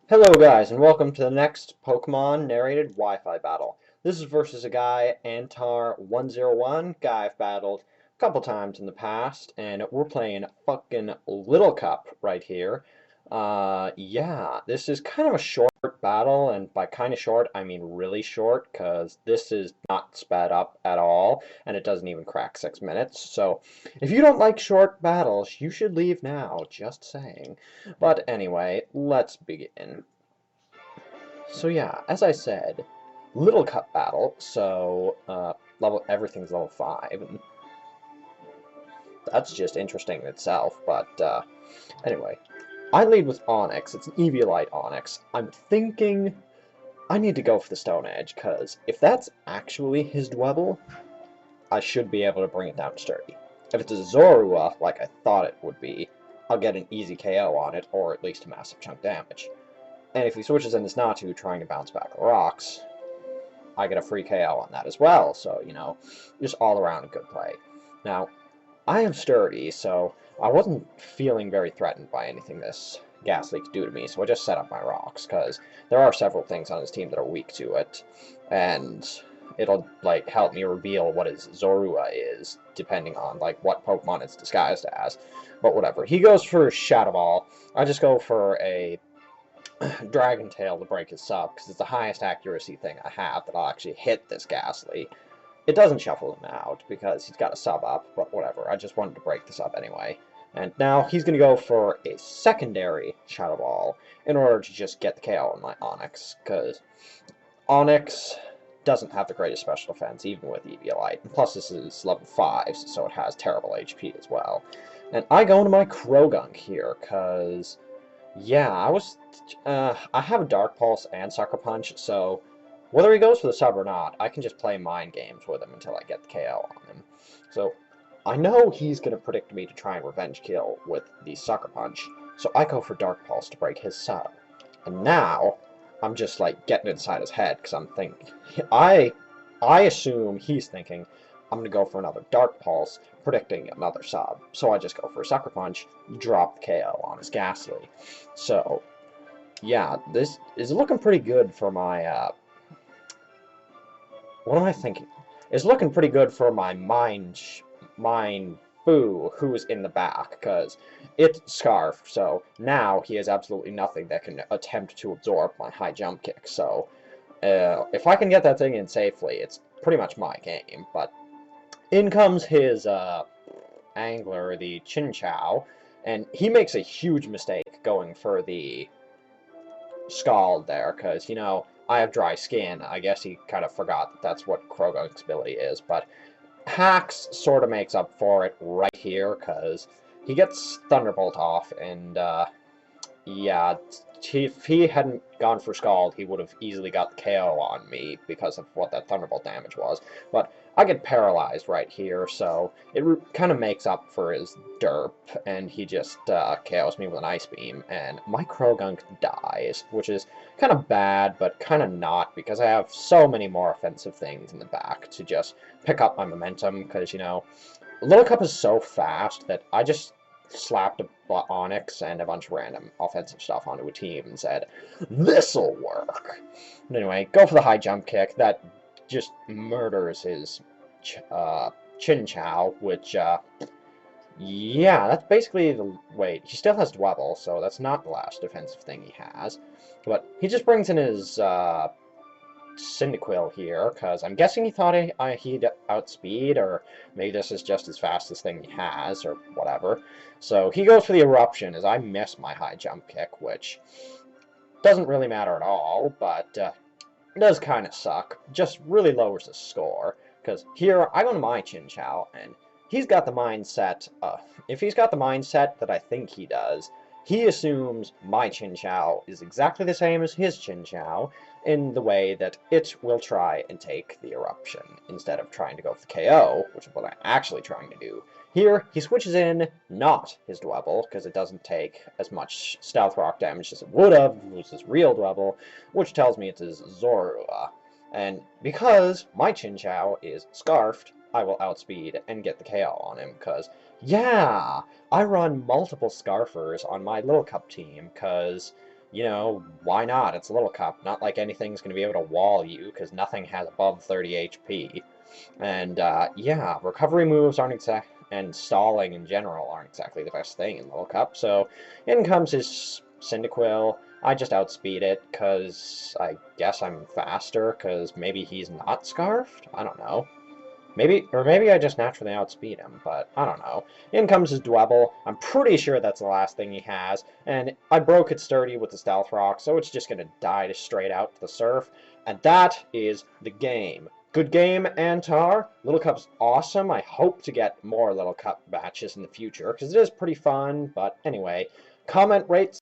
Hello guys, and welcome to the next Pokemon narrated Wi-Fi battle. This is versus a guy, antar101, guy I've battled a couple times in the past, and we're playing fucking Little Cup right here. Yeah, this is kind of a short battle, and by kind of short, I mean really short, because this is not sped up at all, and it doesn't even crack 6 minutes, so if you don't like short battles, you should leave now, just saying. But anyway, let's begin. So yeah, as I said, Little Cup battle, so everything's level 5, and that's just interesting in itself, but anyway. I lead with Onyx, it's an Eviolite Onyx. I'm thinking I need to go for the Stone Edge, because if that's actually his Dwebble, I should be able to bring it down sturdy. If it's a Zorua, like I thought it would be, I'll get an easy KO on it, or at least a massive chunk damage. And if he switches into Natu trying to bounce back the rocks, I get a free KO on that as well, so, you know, just all around a good play. Now, I am sturdy, so I wasn't feeling very threatened by anything this Ghastly could do to me, so I just set up my rocks, because there are several things on his team that are weak to it, and it'll, like, help me reveal what his Zorua is, depending on, like, what Pokemon it's disguised as. But whatever. He goes for Shadow Ball. I just go for a Dragon Tail to break his sub, because it's the highest accuracy thing I have that I'll actually hit this Ghastly. It doesn't shuffle him out, because he's got a sub up, but whatever, I just wanted to break this up anyway. And now he's going to go for a secondary Shadow Ball in order to just get the KO on my Onyx, because Onyx doesn't have the greatest special defense, even with Eviolite. And plus, this is level 5, so it has terrible HP as well. And I go into my Krogunk here, because yeah, I have a Dark Pulse and Sucker Punch, so whether he goes for the sub or not, I can just play mind games with him until I get the KO on him. So, I know he's going to predict me to try and revenge kill with the Sucker Punch, so I go for Dark Pulse to break his sub. And now, I'm just, like, getting inside his head, because I'm thinking, I assume he's thinking, I'm going to go for another Dark Pulse, predicting another sub. So I just go for a Sucker Punch, drop the KO on his Ghastly. So, yeah, this is looking pretty good for my, what am I thinking? It's looking pretty good for my Mind Foo, who's in the back, because it's Scarf, so now he has absolutely nothing that can attempt to absorb my high jump kick, so if I can get that thing in safely, it's pretty much my game, but in comes his angler, the Chinchou, and he makes a huge mistake going for the Scald there, because, you know, I have dry skin. I guess he kind of forgot that that's what Krogunk's ability is, but Hacks sort of makes up for it right here, because he gets Thunderbolt off, and, yeah, if he hadn't gone for Scald, he would have easily got the KO on me because of what that Thunderbolt damage was. But I get paralyzed right here, so it kind of makes up for his derp, and he just KOs me with an Ice Beam, and my Krogunk dies, which is kind of bad, but kind of not, because I have so many more offensive things in the back to just pick up my momentum, because, you know, Little Cup is so fast that I just slapped a Onyx and a bunch of random offensive stuff onto a team and said, this'll work. But anyway, go for the high jump kick. That just murders his Chinchou, which, yeah, that's basically the... Wait, he still has Dwebble, so that's not the last defensive thing he has. But he just brings in his, Cyndaquil here, because I'm guessing he thought he'd outspeed, or maybe this is just his fastest thing he has, or whatever. So he goes for the Eruption, as I miss my high jump kick, which doesn't really matter at all, but it does kind of suck. Just really lowers the score, because here I go to my Chinchou, and he's got the mindset, if he's got the mindset that I think he does, he assumes my Chinchou is exactly the same as his Chinchou, in the way that it will try and take the Eruption, instead of trying to go for the KO, which is what I'm actually trying to do. Here, he switches in not his Dwebble, because it doesn't take as much Stealth Rock damage as it would have if it was his real Dwebble, which tells me it's his Zorua. And because my Chinchou is Scarfed, I will outspeed and get the KO on him, because, yeah, I run multiple Scarfers on my Little Cup team, because, you know, why not? It's a little cup. Not like anything's going to be able to wall you, because nothing has above 30 HP. And, yeah, recovery moves aren't exact, and stalling in general aren't exactly the best thing in Little Cup. So, in comes his Cyndaquil. I just outspeed it, because I guess I'm faster, because maybe he's not Scarfed? I don't know. Maybe I just naturally outspeed him, but I don't know. In comes his Dwebble. I'm pretty sure that's the last thing he has, and I broke its sturdy with the Stealth Rock, so it's just gonna die to straight out to the Surf, and that is the game. Good game, Antar. Little Cup's awesome. I hope to get more Little Cup matches in the future, because it is pretty fun, but anyway, comment, rate,